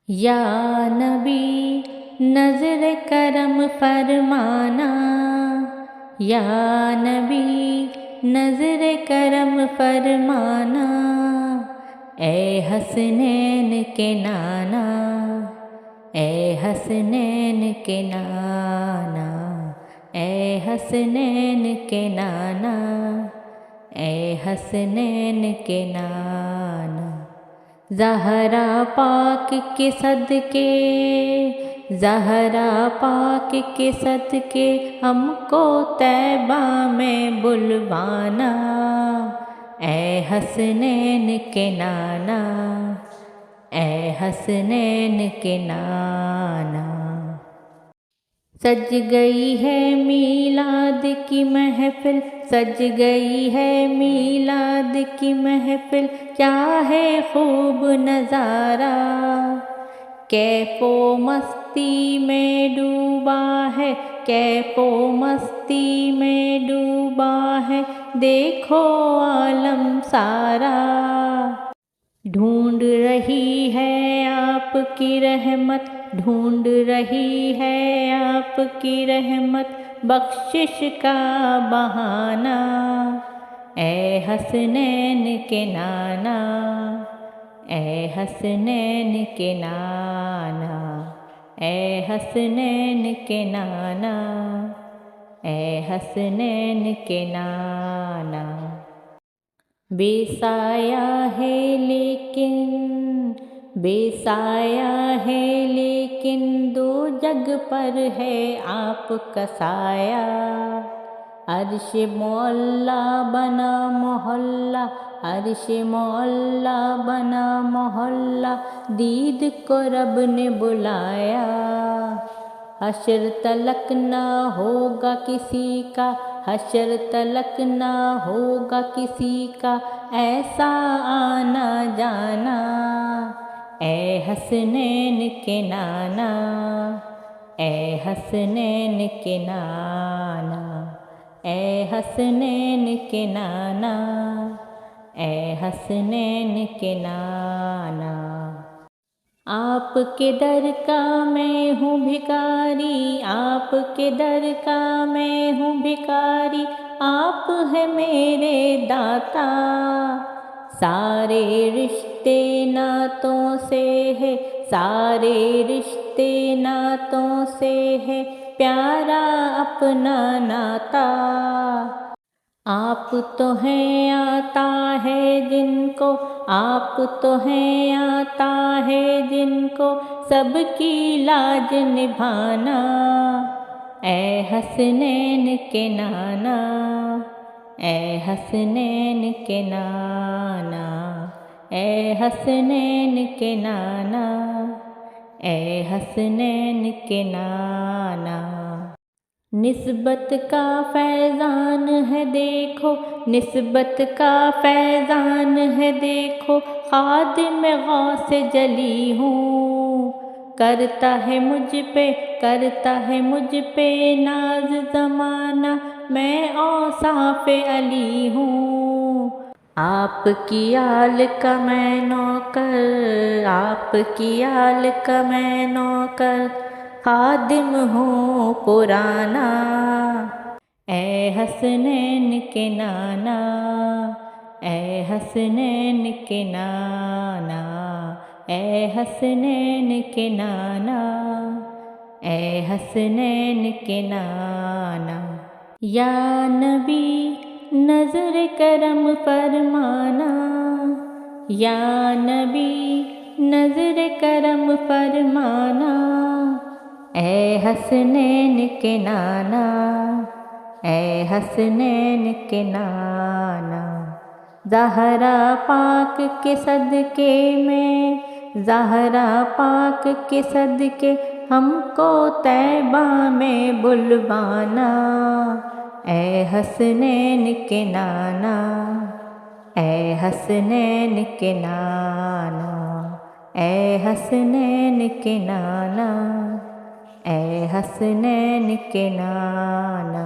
या नबी नज़र करम फरमाना, या नबी नज़र करम फरमाना। ए हसनैन के नाना, ए हसनैन के नाना, ए हसनैन के नाना, ए हसनैन के नाना। ज़हरा पाक के सदके, ज़हरा पाक के सदके हमको तैबा में बुलवाना। ए हसनैन के नाना, ए हसनैन के नाना। सज गई है मीलाद की महफिल, सज गई है मीलाद की महफिल। क्या है खूब नज़ारा, कैफो मस्ती में डूबा है, कैफो मस्ती में डूबा है। देखो आलम सारा, ढूंढ रही है आपकी रहमत, ढूंढ रही है आपकी रहमत। बख्शिश का बहाना, ए हसनैन के नाना, ए हसनैन के नाना, ए हसनैन के नाना, ए हसनैन के नाना। बेसाया है लेकिन, बेसाया है लेकिन दो जग पर है आपका साया। अर्श मौला बना मोहल्ला, अर्श मौला बना मोहल्ला। दीद को रब ने बुलाया, हशर तलक ना होगा किसी का, हशर तलक ना होगा किसी का ऐसा आना जाना। ए हसनैन के नाना, ए हसनैन के नाना, ए हसनैन के नाना, ए हसनैन के नाना। आपके दर का मैं हूँ भिखारी, आपके दर का मैं हूँ भिखारी। आप है मेरे दाता, सारे रिश्ते नातों से है, सारे रिश्ते नातों से है प्यारा अपना नाता। आप तो हैं आता है जिनको, आप तो हैं आता है जिनको सबकी लाज निभाना। ए हसनैन के नाना, ए हसनैन के नाना, ए हसनैन के नाना, ए हसनैन के नाना। निस्बत का फैज़ान है देखो, निस्बत का फैज़ान है देखो। खादिम गौस जली हूँ, करता है मुझ पे, करता है मुझ पे नाज ज़माना। मैं औसाफ़ अली हूँ, आपकी आल का मैं नौकर, आपकी आल का मैं नौकर। खादिम हूँ पुराना, ए हसनैन के नाना, ए हसनैन के नाना, ए हसनैन के नाना, ए हसनैन के नाना। या नबी नज़र करम फरमाना, या नबी नज़र करम फरमाना। ए हसनैन के नाना, ए हसनैन के नाना। ज़हरा पाक के सदके में, ज़हरा पाक के सदके हमको तैबा में बुलवाना। ए हसनैन के नाना, ए हसनैन के नाना, ए हसनैन के नाना, ए हसनैन के नाना।